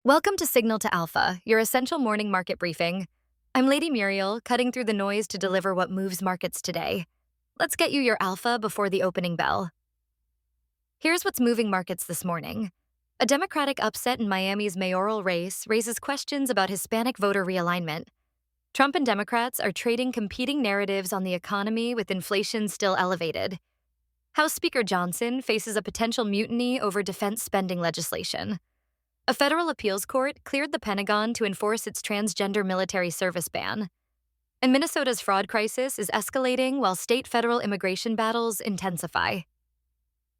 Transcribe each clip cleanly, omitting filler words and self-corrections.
Welcome to Signal to Alpha, your essential morning market briefing. I'm Lady Muriel, cutting through the noise to deliver what moves markets today. Let's get you your alpha before the opening bell. Here's what's moving markets this morning. A Democratic upset in Miami's mayoral race raises questions about Hispanic voter realignment. Trump and Democrats are trading competing narratives on the economy with inflation still elevated. House Speaker Johnson faces a potential mutiny over defense spending legislation. A federal appeals court cleared the Pentagon to enforce its transgender military service ban. And Minnesota's fraud crisis is escalating while state-federal immigration battles intensify.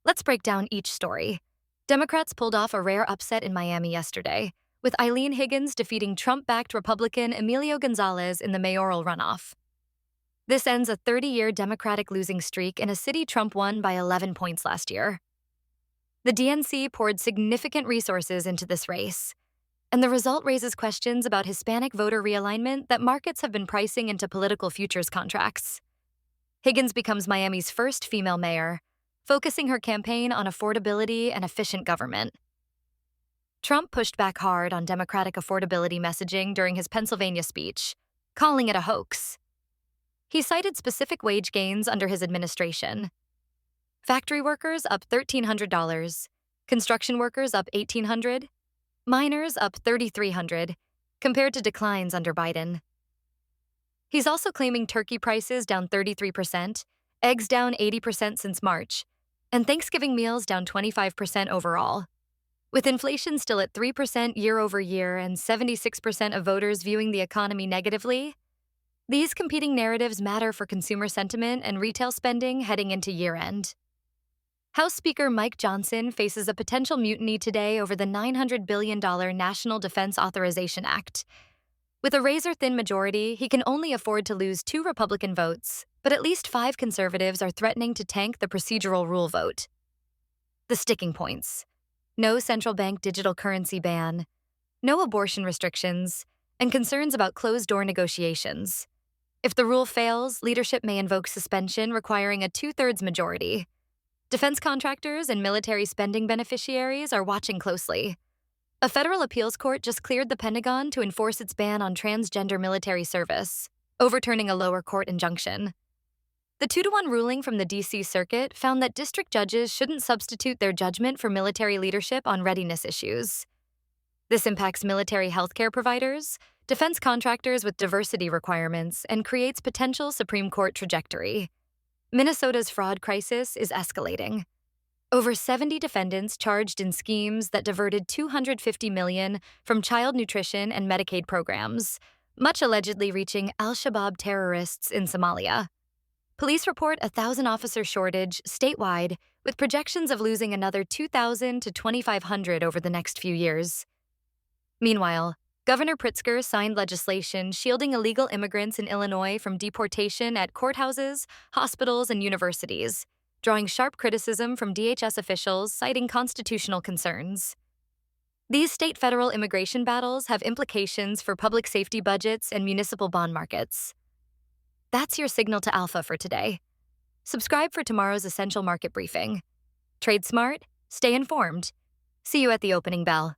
Let's break down each story. Democrats pulled off a rare upset in Miami yesterday, with Eileen Higgins defeating Trump-backed Republican Emilio Gonzalez in the mayoral runoff. This ends a 30-year Democratic losing streak in a city Trump won by 11 points last year. The DNC poured significant resources into this race, and the result raises questions about Hispanic voter realignment that markets have been pricing into political futures contracts. Higgins becomes Miami's first female mayor, focusing her campaign on affordability and efficient government. Trump pushed back hard on Democratic affordability messaging during his Pennsylvania speech, calling it a hoax. He cited specific wage gains under his administration. Factory workers up $1,300, construction workers up $1,800, miners up $3,300, compared to declines under Biden. He's also claiming turkey prices down 33%, eggs down 80% since March, and Thanksgiving meals down 25% overall. With inflation still at 3% year over year and 76% of voters viewing the economy negatively, these competing narratives matter for consumer sentiment and retail spending heading into year-end. House Speaker Mike Johnson faces a potential mutiny today over the $900 billion National Defense Authorization Act. With a razor-thin majority, he can only afford to lose 2 Republican votes, but at least 5 conservatives are threatening to tank the procedural rule vote. The sticking points: no central bank digital currency ban, no abortion restrictions, and concerns about closed-door negotiations. If the rule fails, leadership may invoke suspension requiring a 2/3 majority. Defense contractors and military spending beneficiaries are watching closely. A federal appeals court just cleared the Pentagon to enforce its ban on transgender military service, overturning a lower court injunction. The 2-1 ruling from the D.C. Circuit found that district judges shouldn't substitute their judgment for military leadership on readiness issues. This impacts military healthcare providers, defense contractors with diversity requirements, and creates potential Supreme Court trajectory. Minnesota's fraud crisis is escalating. Over 70 defendants charged in schemes that diverted $250 million from child nutrition and Medicaid programs, much allegedly reaching al-Shabaab terrorists in Somalia. Police report a 1,000-officer shortage statewide, with projections of losing another 2,000 to 2,500 over the next few years. Meanwhile, Governor Pritzker signed legislation shielding illegal immigrants in Illinois from deportation at courthouses, hospitals, and universities, drawing sharp criticism from DHS officials citing constitutional concerns. These state-federal immigration battles have implications for public safety budgets and municipal bond markets. That's your signal to alpha for today. Subscribe for tomorrow's essential market briefing. Trade smart, stay informed. See you at the opening bell.